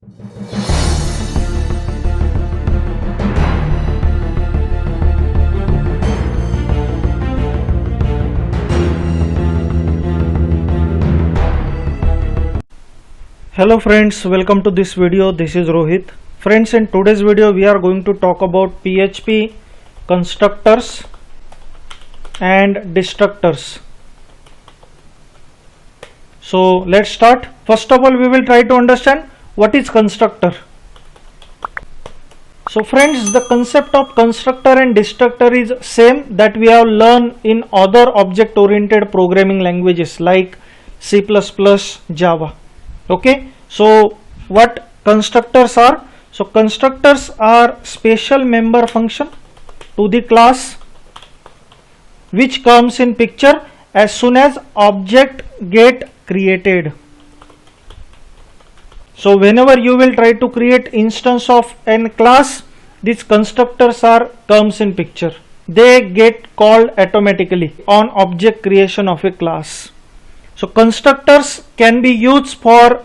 Hello friends, welcome to this video. This is Rohit. Friends, in today's video we are going to talk about PHP constructors and destructors. So let's start. First of all, we will try to understand what is constructor. So friends, the concept of constructor and destructor is same that we have learned in other object oriented programming languages like C++, Java. Okay, so what constructors are? So constructors are special member function to the class which comes in picture as soon as object get created. So whenever you will try to create instance of an class, these constructors are comes in picture. They get called automatically on object creation of a class. So constructors can be used for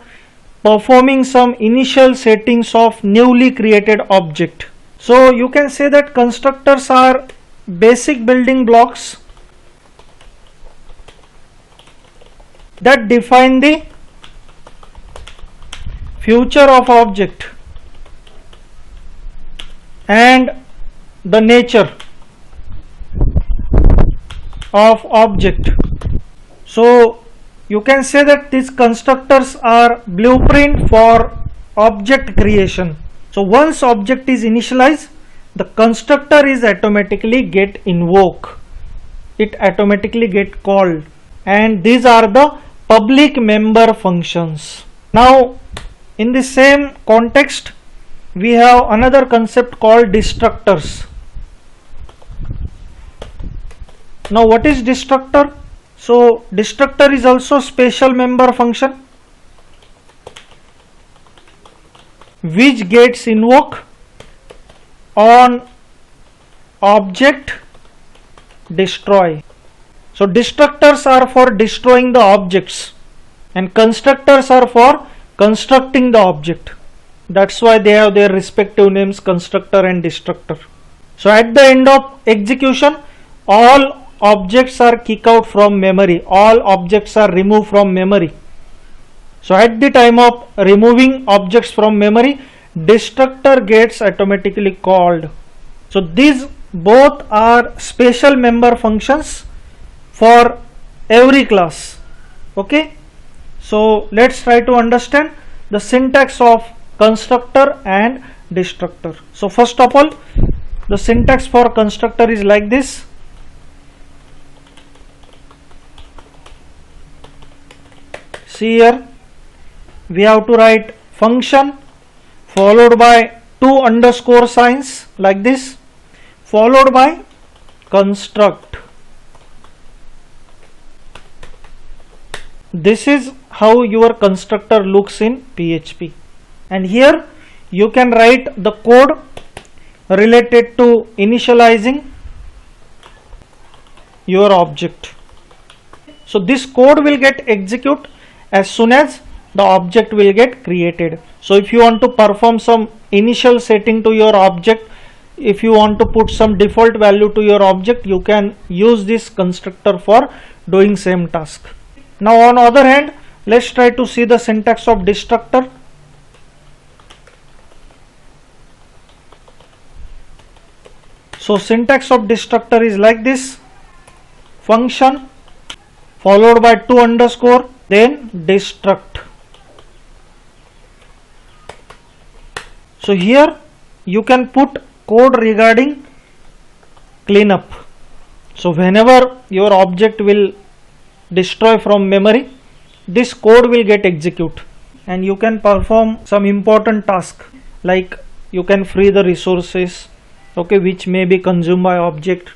performing some initial settings of newly created object. So you can say that constructors are basic building blocks that define the future of object and the nature of object. So you can say that these constructors are blueprint for object creation. So once object is initialized, the constructor is automatically get invoked. It automatically get called, and these are the public member functions. Now in the same context, we have another concept called destructors. Now what is destructor? So destructor is also special member function which gets invoked on object destroy. So destructors are for destroying the objects and constructors are for constructing the object. That's why they have their respective names, constructor and destructor. So at the end of execution, all objects are kicked out from memory, all objects are removed from memory. So at the time of removing objects from memory, destructor gets automatically called. So these both are special member functions for every class. Okay, so let's try to understand the syntax of constructor and destructor. So first of all, the syntax for constructor is like this. See here, we have to write function followed by two underscore signs like this, followed by construct. This is how your constructor looks in PHP, and here you can write the code related to initializing your object. So this code will get executed as soon as the object will get created. So if you want to perform some initial setting to your object, if you want to put some default value to your object, you can use this constructor for doing same task. Now on other hand, let's try to see the syntax of destructor. So syntax of destructor is like this: function followed by two underscore, then destruct. So here you can put code regarding cleanup. So whenever your object will destroy from memory, this code will get executed and you can perform some important task, like you can free the resources, okay, which may be consumed by object.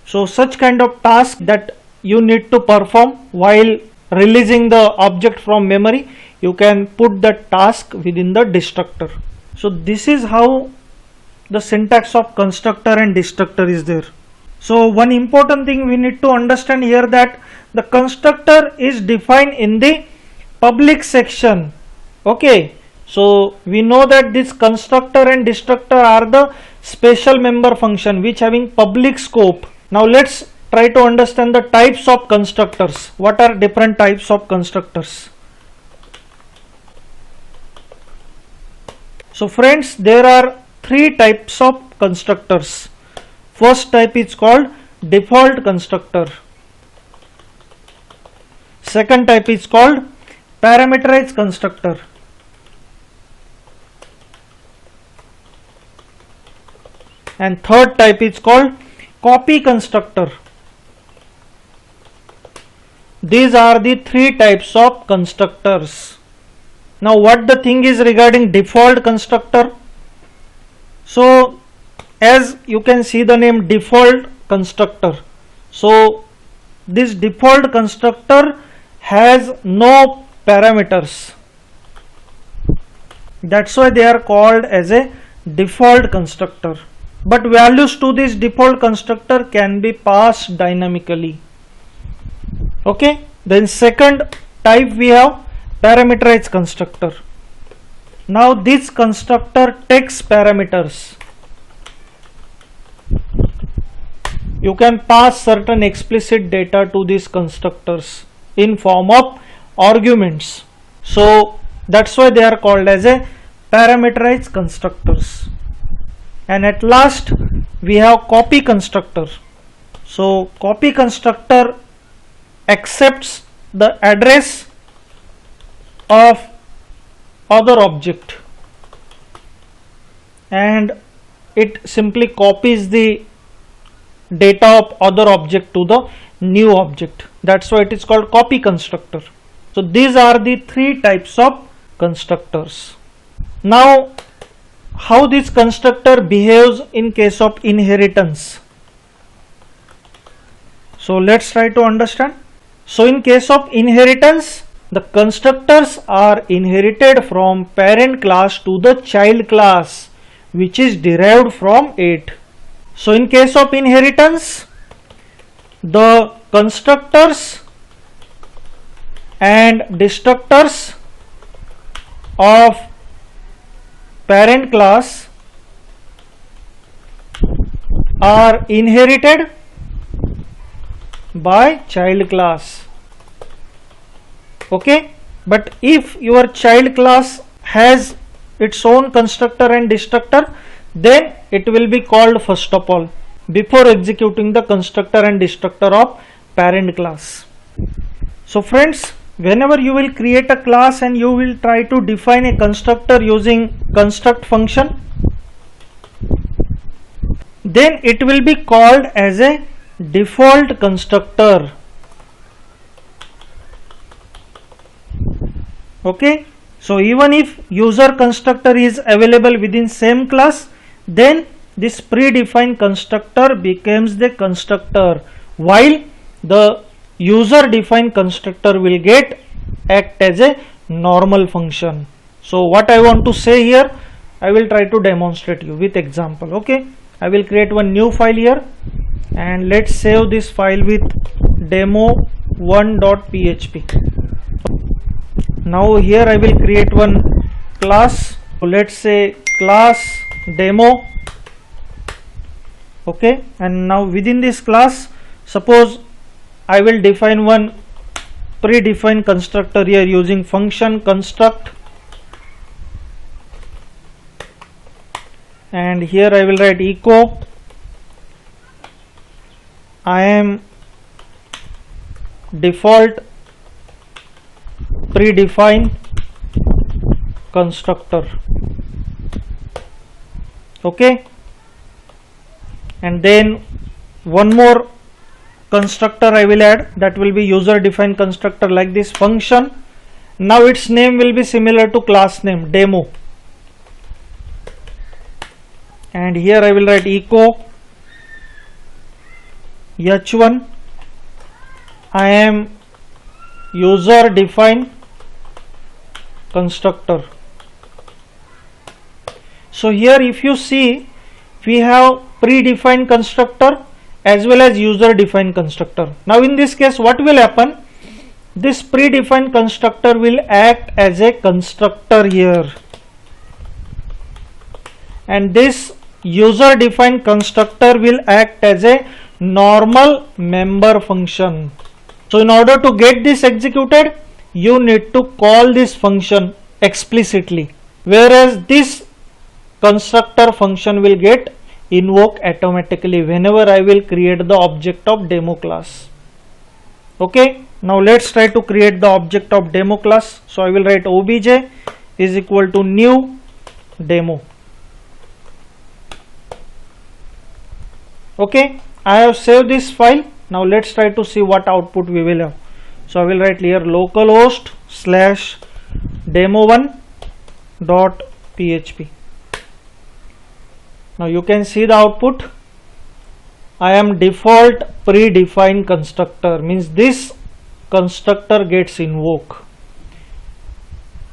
So such kind of task that you need to perform while releasing the object from memory, you can put that task within the destructor. So this is how the syntax of constructor and destructor is there. So one important thing we need to understand here, that the constructor is defined in the public section. Okay, So we know that this constructor and destructor are the special member function which having public scope. Now let's try to understand the types of constructors. What are different types of constructors? So friends, there are three types of constructors. First type is called default constructor. Second type is called parameterized constructor. And third type is called copy constructor. These are the three types of constructors. Now what the thing is regarding default constructor? So as you can see the name default constructor. So this default constructor has no parameters. That's why they are called as a default constructor. But values to this default constructor can be passed dynamically. Okay. Then second type we have parameterized constructor. Now this constructor takes parameters. You can pass certain explicit data to these constructors in form of arguments. So that's why they are called as a parameterized constructors. And at last we have copy constructor. So copy constructor accepts the address of other object and it simply copies the data of other object to the new object. That's why it is called copy constructor. So these are the three types of constructors. Now how this constructor behaves in case of inheritance. So let's try to understand. So in case of inheritance, the constructors are inherited from parent class to the child class, which is derived from it. So in case of inheritance, the constructors and destructors of parent class are inherited by child class. Okay, but if your child class has its own constructor and destructor, then it will be called first of all before executing the constructor and destructor of parent class. So friends, whenever you will create a class and you will try to define a constructor using construct function, then it will be called as a default constructor. Okay, so even if user constructor is available within same class, then this predefined constructor becomes the constructor, while the user defined constructor will act as a normal function. So what I want to say here, I will try to demonstrate you with example. Okay, I will create one new file here and let's save this file with demo1.php. Now here I will create one class. So let's say class demo. Okay, and now within this class, suppose I will define one predefined constructor here using function construct, and here I will write echo I am default predefined constructor. Okay, and then one more constructor I will add, that will be user defined constructor like this function. Now its name will be similar to class name demo, and here I will write echo h1 I am user defined constructor. So here if you see, we have predefined constructor as well as user defined constructor. Now in this case what will happen, this predefined constructor will act as a constructor here, and this user defined constructor will act as a normal member function. So in order to get this executed, you need to call this function explicitly, whereas this constructor function will get invoked automatically whenever I will create the object of demo class. Okay, now let's try to create the object of demo class. So I will write obj is equal to new demo. Okay, I have saved this file. Now let's try to see what output we will have. So I will write here localhost / demo1.php. Now you can see the output. I am default predefined constructor, means this constructor gets invoked.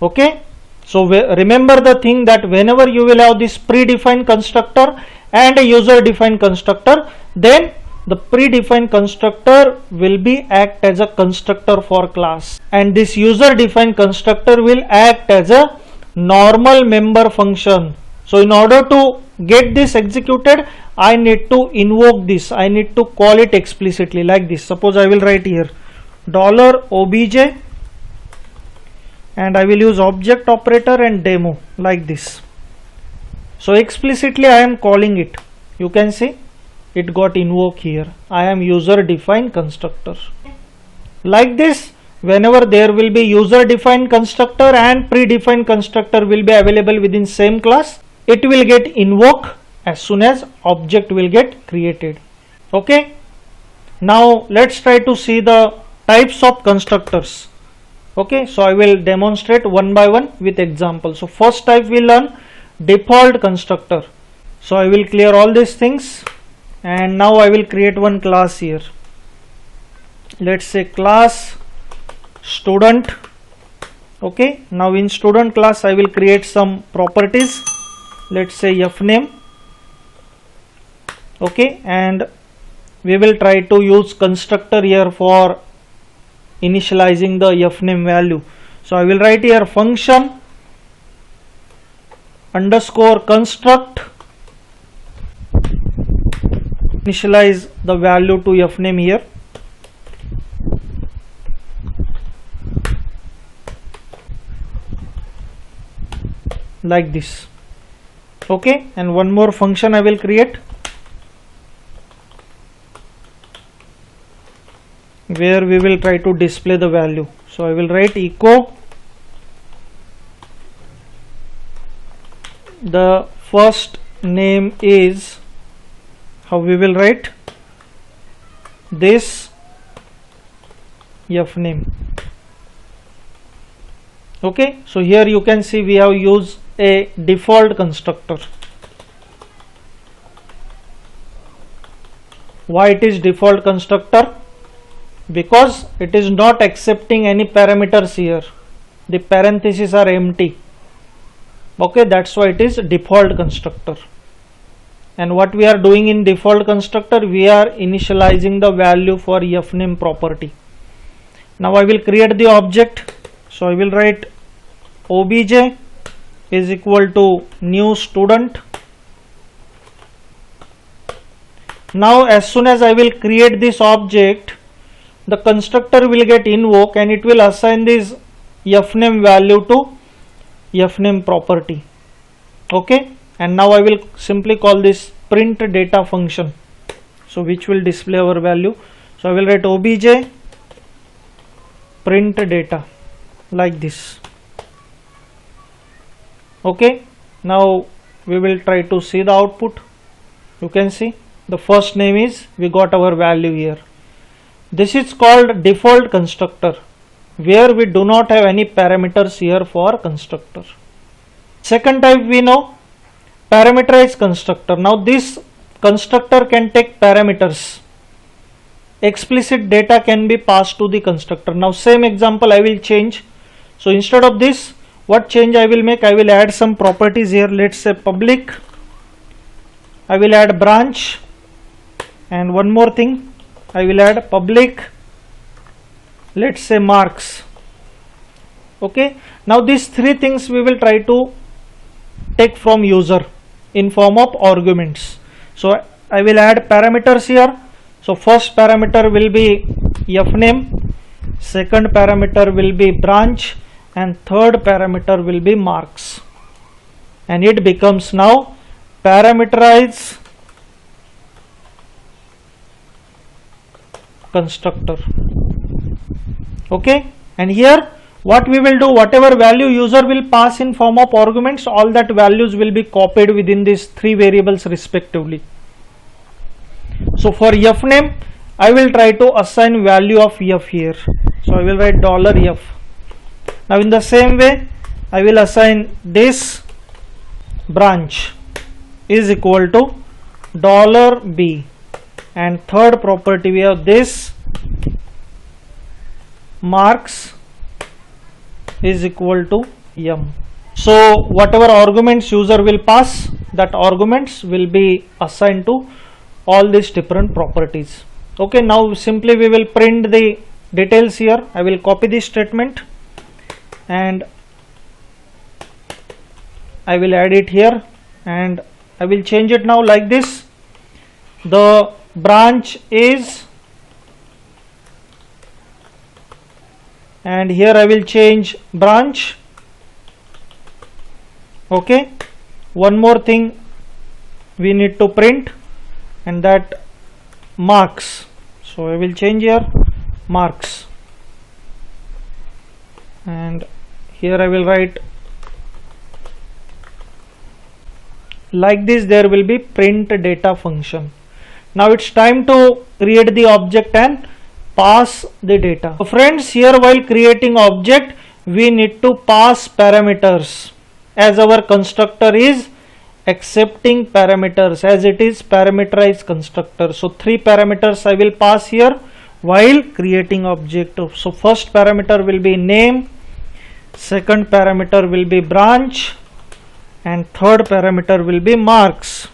Okay, so remember the thing that whenever you will have this predefined constructor and a user defined constructor, then the predefined constructor will be act as a constructor for class, and this user defined constructor will act as a normal member function. So in order to get this executed, I need to invoke this, I need to call it explicitly like this. Suppose I will write here $obj and I will use object operator and demo like this. So explicitly I am calling it. You can see it got invoked here. I am user defined constructor. Like this, whenever there will be user defined constructor and predefined constructor will be available within same class, it will get invoked as soon as object will get created. Okay, now let's try to see the types of constructors. Okay, so I will demonstrate one by one with example. So first type we learn default constructor. So I will clear all these things, and now I will create one class here. Let's say class student. Okay, now in student class I will create some properties. Let's say fname. Okay, and we will try to use constructor here for initializing the fname value. So I will write here function underscore construct, initialize the value to fname here. Like this. Okay, and one more function I will create where we will try to display the value. So I will write echo the first name is, how we will write this fname. Okay, so here you can see we have used a default constructor. Why it is default constructor? Because it is not accepting any parameters here. The parentheses are empty. Okay, that's why it is default constructor. And what we are doing in default constructor, we are initializing the value for fname property. Now I will create the object. So I will write obj is equal to new student. Now as soon as I will create this object, the constructor will get invoked and it will assign this fname value to fname property. Okay, and now I will simply call this print data function, so which will display our value. So I will write obj print data like this. Okay, now we will try to see the output. You can see the first name is, we got our value here. This is called default constructor, where we do not have any parameters here for constructor. Second type we know parameterized constructor. Now this constructor can take parameters. Explicit data can be passed to the constructor. Now same example I will change. So instead of this, what change I will make? I will add some properties here. Let's say public. I will add branch, and one more thing, I will add public, let's say marks. Okay, now these three things we will try to take from user. in form of arguments. So I will add parameters here. So first parameter will be fname, second parameter will be branch, and third parameter will be marks, and it becomes now parameterize constructor. Okay, and here what we will do, whatever value user will pass in form of arguments, all that values will be copied within these three variables respectively. So for fname, I will try to assign value of f here. So I will write $f. Now in the same way, I will assign this branch is equal to $b, and third property we have this marks is equal to m. So whatever arguments user will pass, that arguments will be assigned to all these different properties. Okay, now simply we will print the details here. I will copy this statement and I will add it here, and I will change it now like this. The branch is, and here I will change branch. Okay, one more thing we need to print, and that marks. So I will change here marks, and here I will write like this. There will be print data function. Now it's time to create the object and pass the data. So friends, here while creating object, we need to pass parameters, as our constructor is accepting parameters, as it is parameterized constructor. So three parameters I will pass here while creating object. So first parameter will be name, second parameter will be branch, and third parameter will be marks.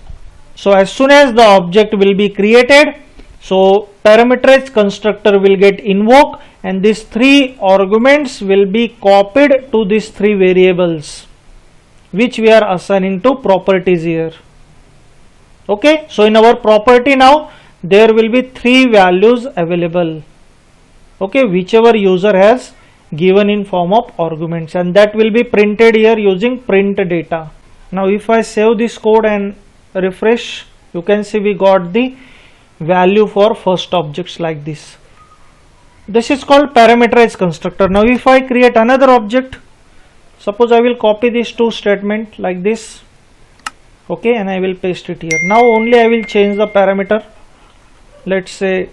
So as soon as the object will be created, so parameterized constructor will get invoked, and these three arguments will be copied to these three variables which we are assigning to properties here. Okay, so in our property now there will be three values available. Okay, whichever user has given in form of arguments, and that will be printed here using print data. Now if I save this code and refresh, you can see we got the value for first objects like this. This is called parameterized constructor. Now if I create another object, suppose I will copy these two statements like this, okay, and I will paste it here. Now only I will change the parameter. Let's say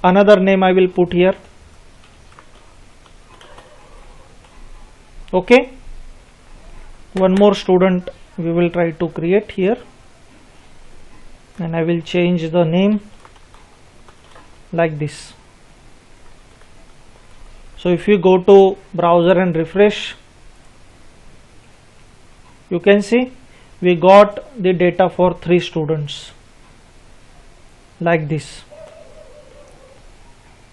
another name I will put here. Okay, one more student we will try to create here, and I will change the name like this. So if you go to browser and refresh, you can see we got the data for 3 students like this.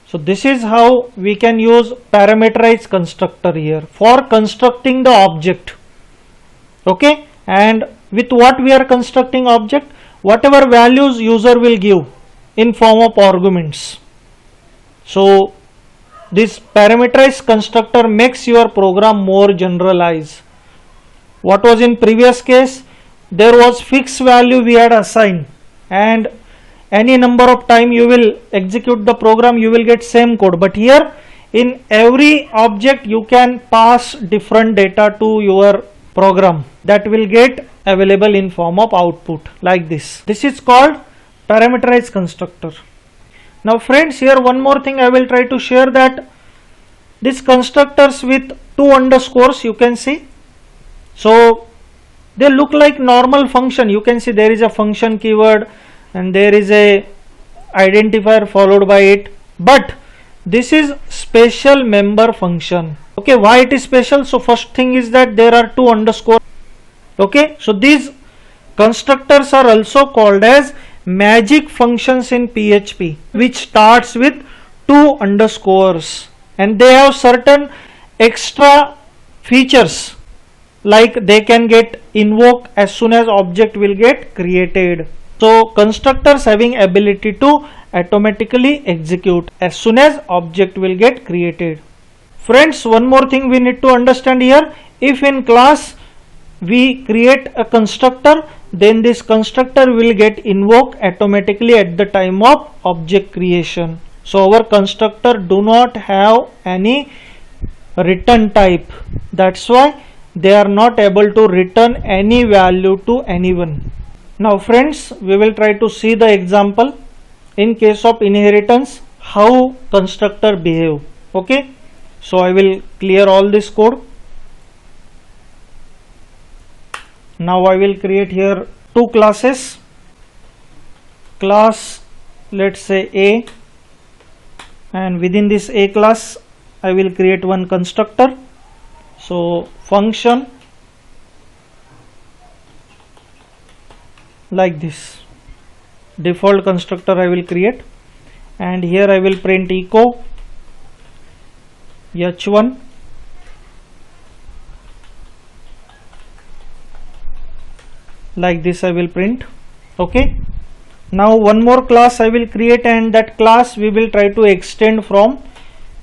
So this is how we can use parameterized constructor here for constructing the object. Okay, and with what we are constructing object, whatever values user will give in form of arguments. So this parameterized constructor makes your program more generalized. What was in previous case, there was fixed value we had assigned, and any number of time you will execute the program, you will get same code. But here in every object you can pass different data to your program that will get available in form of output like this. This is called parameterized constructor. Now friends, here one more thing I will try to share, that these constructors with 2 underscores you can see, so they look like normal function. You can see there is a function keyword and there is a identifier followed by it, but this is special member function. Okay, why it is special? So first thing is that there are 2 underscores. Okay, so these constructors are also called as magic functions in PHP, which starts with 2 underscores, and they have certain extra features like they can get invoked as soon as object will get created. So constructors having ability to automatically execute as soon as object will get created. Friends, one more thing we need to understand here. If in class we create a constructor, then this constructor will get invoked automatically at the time of object creation. So our constructor do not have any return type. That's why they are not able to return any value to anyone. Now friends, we will try to see the example in case of inheritance how constructor behave. Okay, so I will clear all this code. Now I will create here two classes. Class, let's say A, and within this A class I will create one constructor. So function like this, default constructor I will create, and here I will print echo h1 like this I will print. Okay, now one more class I will create, and that class we will try to extend from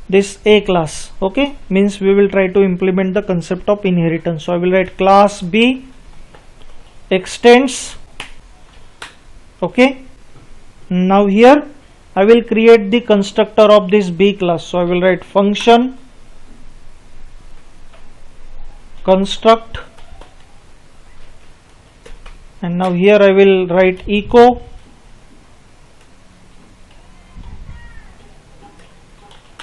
this A class. Okay, means we will try to implement the concept of inheritance. So I will write class B extends. Okay, now here I will create the constructor of this B class. So I will write function construct, and now here I will write echo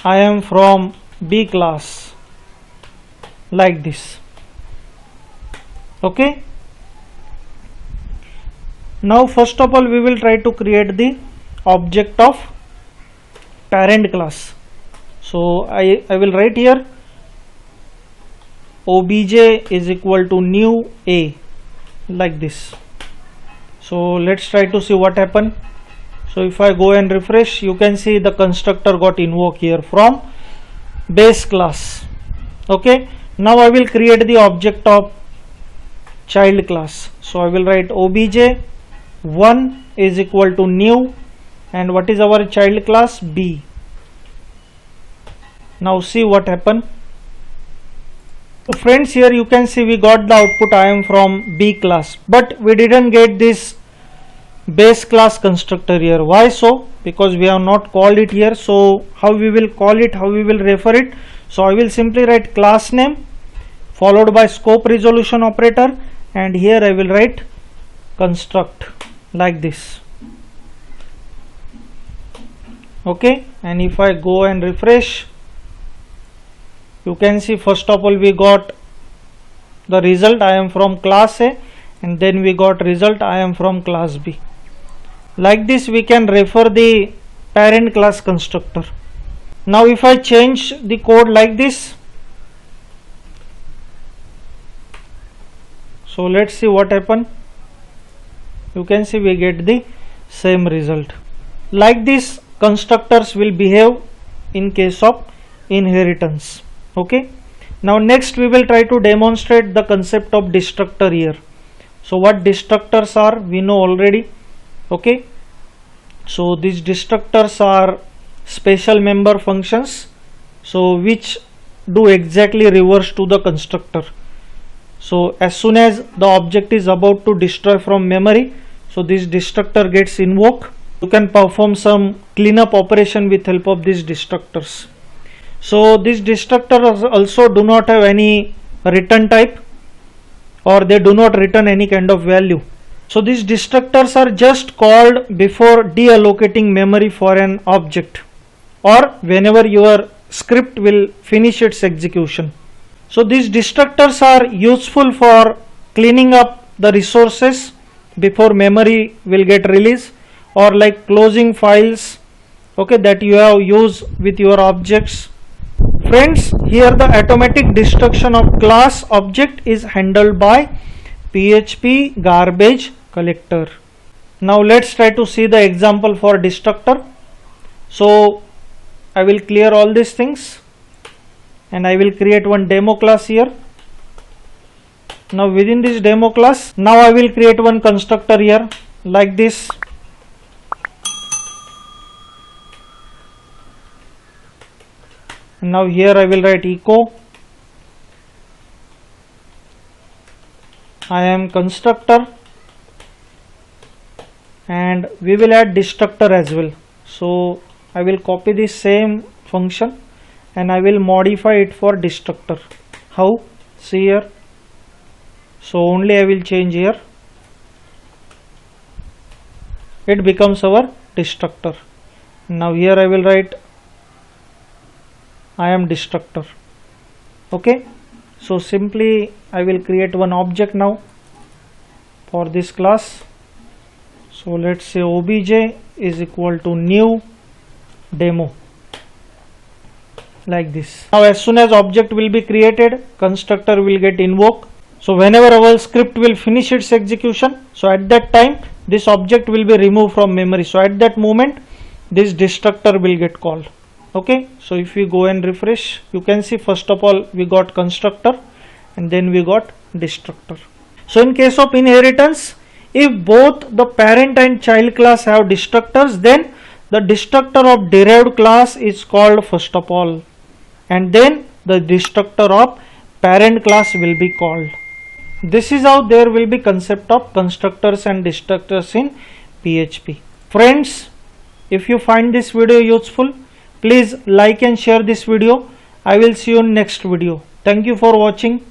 I am from B class like this. Okay, now first of all we will try to create the object of parent class. So I will write here obj is equal to new A like this. So let's try to see what happened. So if I go and refresh, you can see the constructor got invoked here from base class. Okay, now I will create the object of child class. So I will write obj 1 is equal to new, and what is our child class? B. Now see what happened. So friends, here you can see we got the output I am from B class, but we didn't get this base class constructor here. Why so? Because we have not called it here. So how we will call it, how we will refer it? So I will simply write class name followed by scope resolution operator, and here I will write construct like this. Okay, and if I go and refresh, you can see first of all we got the result I am from class A, and then we got result I am from class B. Like this we can refer the parent class constructor. Now if I change the code like this, so let's see what happened. You can see we get the same result. Like this constructors will behave in case of inheritance. Okay, now next we will try to demonstrate the concept of destructor here. So what destructors are, we know already. Okay, so these destructors are special member functions, so which do exactly reverse to the constructor. So as soon as the object is about to destroy from memory, so this destructor gets invoked. You can perform some cleanup operation with help of these destructors. So these destructors also do not have any return type, or they do not return any kind of value. So these destructors are just called before deallocating memory for an object, or whenever your script will finish its execution. So these destructors are useful for cleaning up the resources before memory will get released, or like closing files, okay, that you have used with your objects. Friends, here the automatic destruction of class object is handled by PHP garbage collector. Now let's try to see the example for destructor. So I will clear all these things, and I will create one demo class here. Now within this demo class, now I will create one constructor here like this. Now here I will write echo I am constructor, and we will add destructor as well. So I will copy this same function and I will modify it for destructor. How? See here. So only I will change here. It becomes our destructor. Now here I will write I am destructor. Okay. So simply I will create one object now for this class. So let's say obj is equal to new demo, like this. Now as soon as object will be created, constructor will get invoked. So whenever our script will finish its execution, so at that time this object will be removed from memory. So at that moment this destructor will get called. Okay, so if we go and refresh, you can see first of all we got constructor and then we got destructor. So in case of inheritance, if both the parent and child class have destructors, then the destructor of derived class is called first of all, and then the destructor of parent class will be called. This is how there will be concept of constructors and destructors in PHP. Friends, if you find this video useful, please like and share this video. I will see you in next video. Thank you for watching.